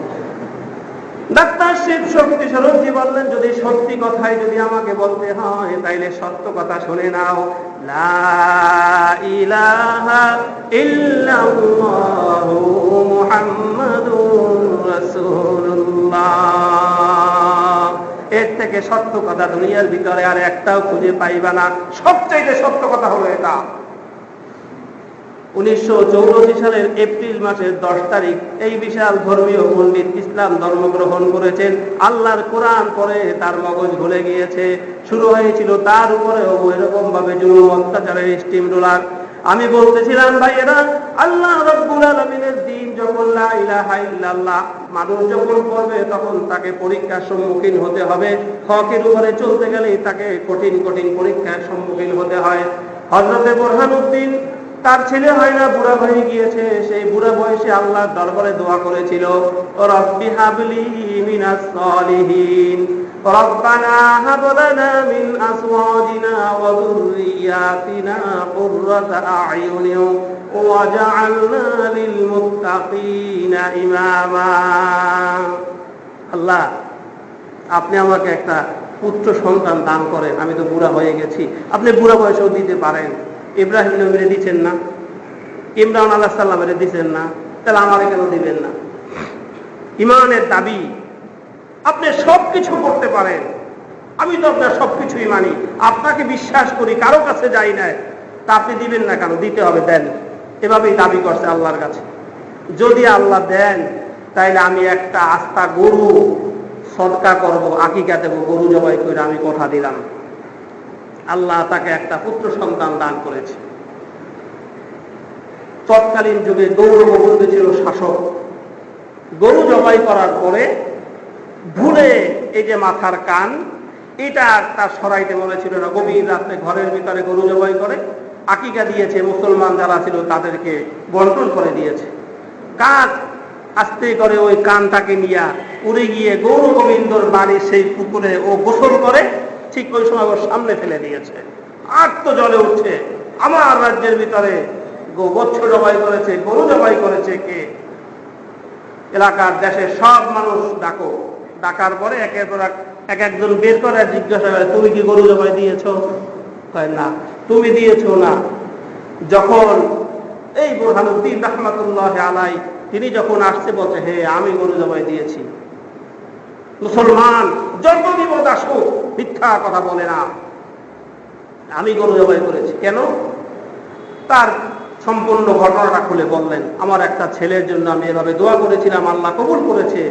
ডাক্তার শিব শক্তি স্বরূপজি বললেন, যদি সত্যি কথাই যদি আমাকে বলতে হয় তাইলে সত্য কথা শুনে নাও। লা ইলাহা ইল্লাল্লাহু মুহাম্মাদুর রাসূলুল্লাহ। এর থেকে সত্য কথা দুনিয়ার ভিতরে আর একটাও খুঁজে পাইবা না। সবচেয়ে সত্য কথা হলো এটা। 1984 সালের এপ্রিল মাসের 10 তারিখ এই বিশাল ধর্মীয় পণ্ডিত ইসলাম ধর্ম গ্রহণ করেছেন। আল্লাহর কোরআন পড়ে তার মগজ ভুলে গিয়েছে। শুরু হয়েছিল তার উপরেও এরকম ভাবে জুলুম অত্যাচারের স্টিম রোলার। আমি বলতেছিলাম ভাইয়েরা, আল্লাহ রাব্বুল আলামিনের দ্বীন যখন লা ইলাহা ইল্লাল্লাহ মানুষ যখন করবে তখন তাকে পরীক্ষার সম্মুখীন হতে হবে। হকের উপরে চলতে গেলেই তাকে কঠিন কঠিন পরীক্ষার সম্মুখীন হতে হয়। হযরতে বুরহানুদ্দিন, তার ছেলে হয় না, বুড়া হয়ে গিয়েছে। সেই বুড়া বয়সে আল্লাহর দরবারে দোয়া করেছিল, রব্বি হাবলি মিনাস সালিহিন, রব্বানা হাব লানা মিন আজওয়াজিনা ওয়া যুররিয়াতিনা কুররাতা আ'য়ুনিন ওয়াজআলনা লিল মুত্তাকিনা ইমামা। আল্লাহ, আপনি আমাকে একটা পুত্র সন্তান দান করেন। আমি তো বুড়া হয়ে গেছি, আপনি বুড়া বয়সেও দিতে পারেন। ইব্রাহিম নবীরে দিচ্ছেন না, ইমরান আলাইহিস সালামের দিচ্ছেন না, তাহলে আমারে কেন দিবেন না? ইমানের দাবি আপনি সবকিছু করতে পারেন। আমি তো আপনার সবকিছুই মানি, আপনাকে বিশ্বাস করি, কারো কাছে যাই না, তা আপনি দিবেন না কেন? দিতে হবে, দেন। এভাবেই দাবি করছে আল্লাহর কাছে। যদি আল্লাহ দেন তাইলে আমি একটা আস্তা গরু সদকা করব, আকিকা দেব, গরু জবাই করে আমি কথা দিলাম। আল্লাহ তাকে একটা পুত্র সন্তান দান করেছে। তৎকালীন যুগে গৌরববন্দী ছিল শাসক। গরু জবাই করার পরে ভুলে এই যে মাথার কান, এটা তার সরাইতে বলেছিল না। গভীর রাত্রে ঘরের ভিতরে গরু জবাই করে আকিকা দিয়েছে। মুসলমান যারা ছিল তাদেরকে বন্টন করে দিয়েছে। কাক আস্তে করে ওই কানটাকে নিয়ে উড়ে গিয়ে গৌর গোবিন্দর বাড়ির সেই পুকুরে ও গোসল করে, ঠিক ওই সময় ওর সামনে ফেলে দিয়েছে। আর তো জলে উঠছে, আমার রাজ্যের ভিতরে বৎস জবাই করেছে, গরু জবাই করেছে কে? এলাকার দেশের সব মানুষ ডাকো। ডাকার পরে এক একজন বের করে জিজ্ঞাসা করে, তুমি কি গরু জবাই দিয়েছ? কয় না। তুমি দিয়েছ না? যখন এই বুরহানুদ্দিন রাহমাতুল্লাহ আলাই তিনি যখন আসছে বলছে, হে আমি গরু জবাই দিয়েছি। মুসলমান যত বিপদ আসুক মিথ্যা কথা বলে না, আমি গরু জবাই করেছি। কেন? তার সম্পূর্ণ ঘটনাটা খুলে বললেন। আমার একটা ছেলের জন্য আমি এভাবে দোয়া করেছিলাম, আল্লাহ কবুল করেছে।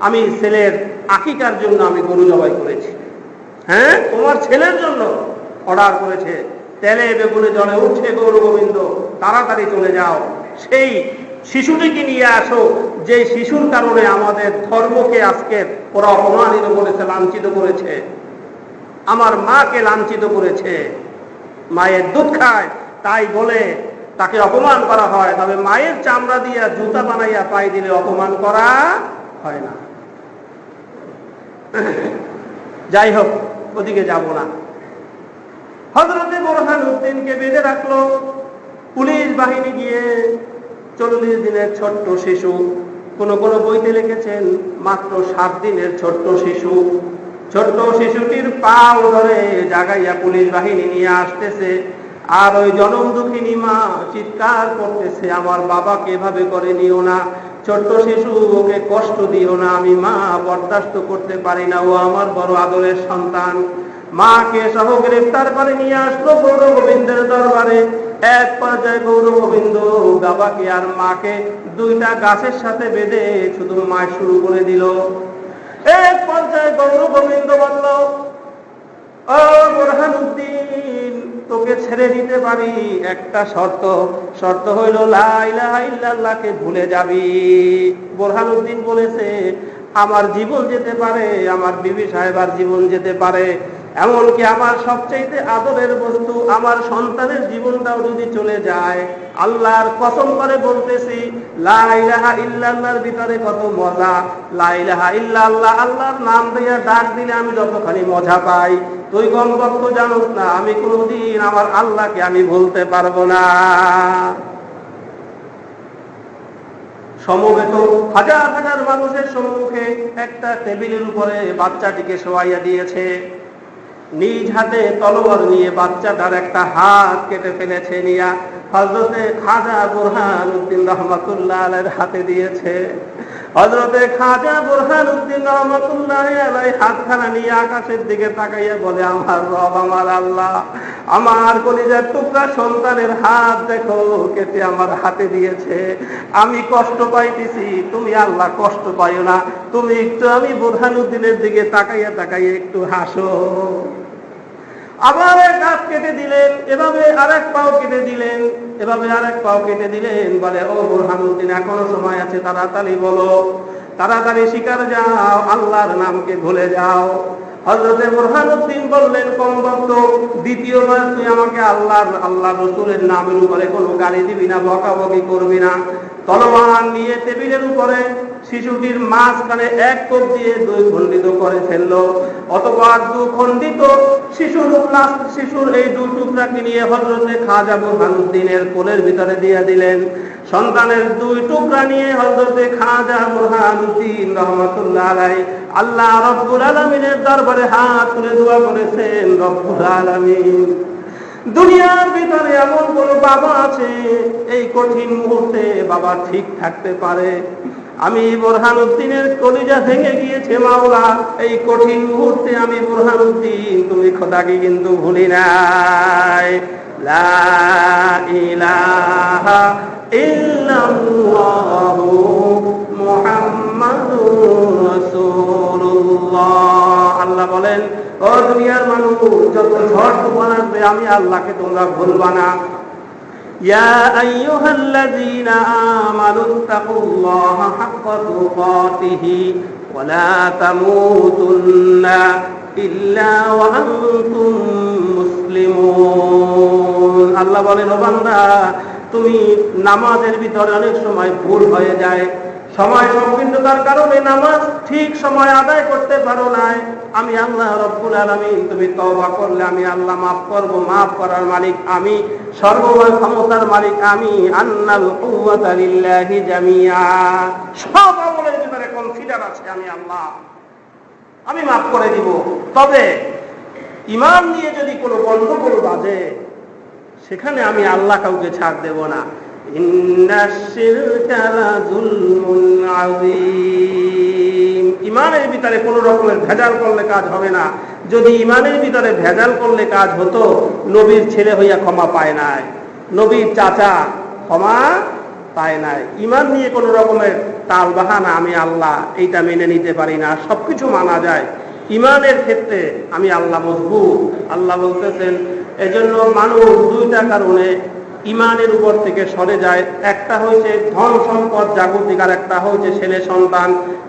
আমি ছেলের আকিকার জন্য আমি গরু জবাই করেছি। হ্যাঁ, তোমার ছেলের জন্য অর্ডার করেছে, তেলে বেগুনে জলে উঠছে গৌর গোবিন্দ, তাড়াতাড়ি চলে যাও, সেই শিশুটিকে নিয়ে আসো, যে শিশুর কারণে আমাদের ধর্মকে আজকে ওরা অপমানিত করেছে, লাঞ্ছিত করেছে, আমার মাকে লাঞ্ছিত করেছে। মায়ের দুধ খায় তাই বলে তাকে অপমান করা হয়, তবে মায়ের চামড়া দিয়ে জুতা বানাইয়া পায়ে দিলে অপমান করা হয় না। যাই হোক, ওদিকে যাব না। হযরতে বুরহানুদ্দিনকে বেঁধে রাখলো পুলিশ বাহিনী গিয়ে। 40 দিনের ছোট্ট শিশু, কোন কোন বইতে লিখেছেন মাত্র 7 দিনের ছোট্ট শিশু। ছোট্ট শিশুটির পাও ধরে জাগাইয়া পুলিশ বাহিনী নিয়ে আসতেছে। আর ওই জনম দুঃখিনী মা চিৎকার করতেছে, আমার বাবাকে এভাবে করে নিও না, ছোট্ট শিশু, ওকে কষ্ট দিও না, আমি মা বরদাস্ত করতে পারি না, ও আমার বড় আদরের সন্তান। মাকে সহ গ্রেফতার করে নিয়ে আসলো গৌর গোবিন্দের দরবারে। এক পর্যায়ে গৌর গোবিন্দ বাবাকে আর মাকে দুইটা গাছের সাথে বেঁধে শুধু মায় শুরু করে দিল। এক পর্যায়ে গৌর গোবিন্দ বলল, ও বুরহানুদ্দিন, তোকে ছেড়ে দিতে পারি, একটা শর্ত হইল লা ইলাহা ইল্লাল্লাহকে ভুলে যাবি। বুরহানুদ্দিন বলেছে, আমার জীবন যেতে পারে, আমার বিবি সাহেবার জীবন যেতে পারে, এমনকি আমার সবচেয়ে আদরের বস্তু আমার সন্তানের জীবনটাও যদি চলে যায়, আল্লাহর কসম করে বলতেছি, লা ইলাহা ইল্লাল্লাহর ভিতরে কত মজা। লা ইলাহা ইল্লাল্লাহ, আল্লাহর নাম দিয়ে ডাক দিলে আমি যতখানি মজা পাই, তুই গম্বক্ত জানোস না, আমি কোনোদিন আমার আল্লাহকে আমি ভুলতে পারবো না। সমবেত হাজার হাজার মানুষের সম্মুখে একটা টেবিলের উপরে বাচ্চাটিকে শোয়াইয়া দিয়েছে। নিজ হাতে তলোয়ার নিয়ে বাচ্চাটার একটা হাত কেটে ফেলেছে, নিয়া হযরতে খাজা বুরহানুদ্দিন রহমাতুল্লাহ আলাইহির হাতে দিয়েছে। হযরতে খাজা বুরহানুদ্দিন রহমাতুল্লাহ আলাইহি হাতখানা নিয়ে আকাশের দিকে তাকাইয়া বলে, আমার রব, আমার আল্লাহ, আমার কলিজার টুকরা সন্তানের হাত দেখো কেটে আমার হাতে দিয়েছে, আমি কষ্ট পাইতেছি, তুমি আল্লাহ কষ্ট পাইও না, তুমি একটু আমি বুরহানুদ্দিনের দিকে তাকাইয়া তাকাইয়া একটু হাসো। আবার এক হাত কেটে দিলেন, এভাবে আরেক পাও কেটে দিলেন, এভাবে আরেক পাও কেটে দিলেন। বলে, ও বুরহানুদ্দিন, এখনো সময় আছে, তাড়াতাড়ি বলো, তাড়াতাড়ি শিকার যাও, আল্লাহর নামকে ভুলে যাও। হযরতে বুরহানুদ্দিন বললেন, কমবক্ত, দ্বিতীয়বার তুই আমাকে আল্লাহ রাসূলের নামের উপরে কোনো গালি দিবি না, বকাবকি করবি না। তলোয়ার নিয়ে টেবিলের উপরে শিশুটির মাঝখানে এক কোপ দিয়ে 2 খণ্ডিত করে ফেললো। অতঃপর 2 খণ্ডিত শিশুর এই 2 টুকরাকে নিয়ে হযরতে খাজা বুরহানুদ্দিনের কোলের ভিতরে দিয়ে দিলেন। সন্তানের 2 টুকরা নিয়ে হযরতে খাজা বুরহানুদ্দিন রহমাতুল্লাহ আলাইহি আল্লাহ রব্বুল আলামিনের দরবারে হাত তুলে দোয়া করেছেন, রব্বুল আলামিন, দুনিয়ার ভিতরে এমন কোন বাবা আছে এই কঠিন মুহূর্তে বাবা ঠিক থাকতে পারে? আমি বুরহানুদ্দিনের কলিজা ভেঙে গিয়েছে মাওলা, এই কঠিন মুহূর্তে আমি বুরহানুদ্দিন তুমি খোদাকে কিন্তু ভুলি নাই। লা ইলাহা ইল্লাল্লাহু মুহাম্মাদুর রাসূলুল্লাহ। আল্লাহ বলেন, ও দুনিয়ার মানুষ, যত ঝড় তুফান আসবে আমি আল্লাহকে তোমরা ভুলবা না। ইয়া আইয়ুহাল্লাযীনা আমানুত্তাকুল্লাহা হাক্কা তুকাতিহি ওয়া লা তামুতুন্না ইল্লা ওয়া আনতুম মুসলিমুন। আল্লাহ বলেন, ও বান্দা, তুমি নামাজের ভিতরে অনেক সময় ভুল হয়ে যায়, সময় সংকীর্ণতার কারণে নামাজ ঠিক সময় আদায় করতে পারো নাই, আমি আল্লাহ রব্বুল আলামিন, তুমি তওবা করলে আমি আল্লাহ মাফ করব। মাফ করার মালিক আমি, সর্বময় ক্ষমতার মালিক আমি। আন্নাল কুওয়াতা লিল্লাহি জামিআ, সব আমলের ভিতরে কনসিডার আছে আমি আল্লাহ, আমি মাফ করে দিব। তবে ঈমান নিয়ে যদি কোনো গন্ডগোল বাজে, সেখানে আমি আল্লাহ কাউকে ছাড় দেব না। ঈমানের ভিতরে কোন রকমের ভেজাল করলে কাজ হবে না। যদি ঈমানের ভিতরে ভেজাল করলে কাজ হতো, নবীর ছেলে হইয়া ক্ষমা পায় নাই, নবীর চাচা ক্ষমা পায় নাই। ঈমান নিয়ে কোন রকমের তাল বাহানা আমি আল্লাহ এইটা মেনে নিতে পারি না। সবকিছু মানা যায়, ঈমানের ক্ষেত্রে আমি আল্লাহ মজবুত। আল্লাহ বলতেছেন, এজন্য মানুষ দুইটা কারণে ঈমানের উপর থেকে সরে যায়। একটা হচ্ছে ধন সম্পদ জাগতিক, আর একটা হচ্ছে ছেলে সন্তান।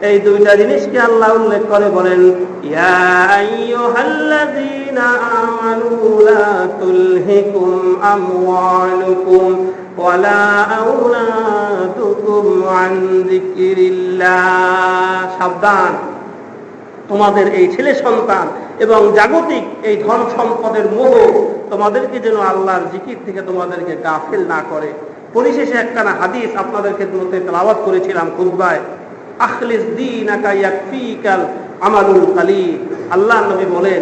এই দুইটা জিনিসকে আল্লাহ উল্লেখ করে বলেন, ইয়া আইয়ুহাল্লাযীনা আমানু লা তুলহিকুম আমওয়ালুকুম ওয়ালা আওলাদুকুম আন যিকরিল্লাহ। সাবধান, তোমাদের এই ছেলে সন্তান এবং জাগতিক এই ধন সম্পদের মোহ তোমাদেরকে যেন আল্লাহর জিকির থেকে তোমাদেরকে গাফিল না করে। পরিশেষে একখানা হাদিস আপনাদের খেদমতে তেলাওয়াত করেছিলাম খুতবায়, আখলিস দীনাকা ইয়াকফিকাল আমালুল কালিল। আল্লাহ নবী বলেন,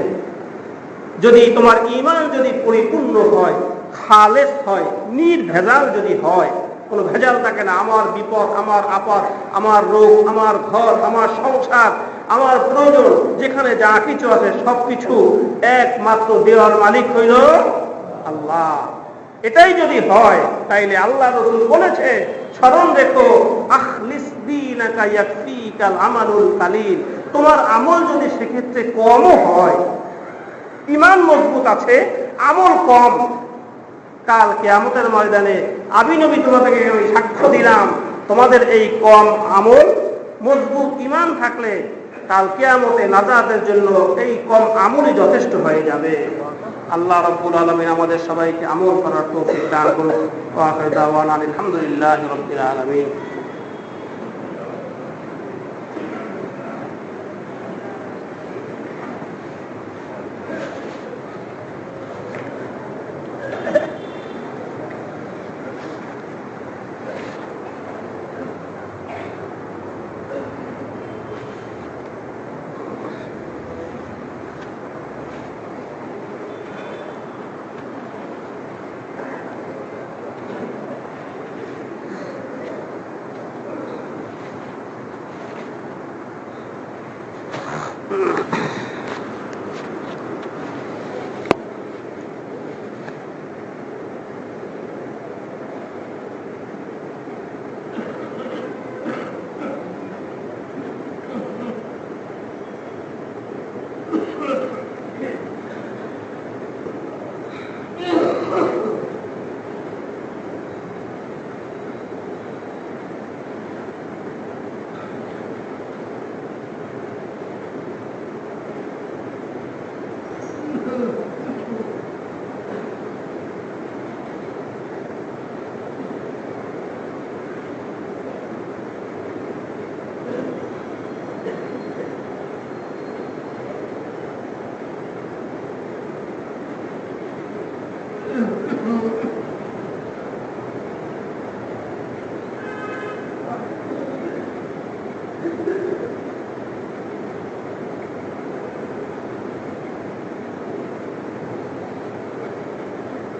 যদি তোমার ঈমান যদি পরিপূর্ণ হয়, খালেস হয়, নির্ভেজাল যদি হয়, কোনো ভেজাল থাকে না, আমার বিপদ, আমার আপদ, আমার রোগ, আমার ঘর, আমার সংসার, আমার প্রয়োজন, যেখানে যা কিছু আছে সবকিছু একমাত্র দেওয়ার মালিক হইল আল্লাহ। এটাই যদি হয়, তাইলে আল্লাহ রাসূল বলেছে, স্মরণ রেখো, আখলিস দীনাকা ইয়াকফিকাল আমালুল কালিল। তোমার আমল যদি সেক্ষেত্রে কমও হয়, ঈমান মজবুত আছে, আমল কম, কাল কিয়ামতের ময়দানে আমি নবী তোমাদেরকে আমি সাক্ষ্য দিলাম, তোমাদের এই কম আমল মজবুত ঈমান থাকলে কাল কিয়ামতে নাজাতের জন্য এই কম আমলই যথেষ্ট হয়ে যাবে। আল্লাহ রাব্বুল আলামিন আমাদের সবাইকে আমল করার তৌফিক দান করুন। ওয়া আখিরু দাওয়ানা আলহামদুলিল্লাহি রাব্বিল আলামিন।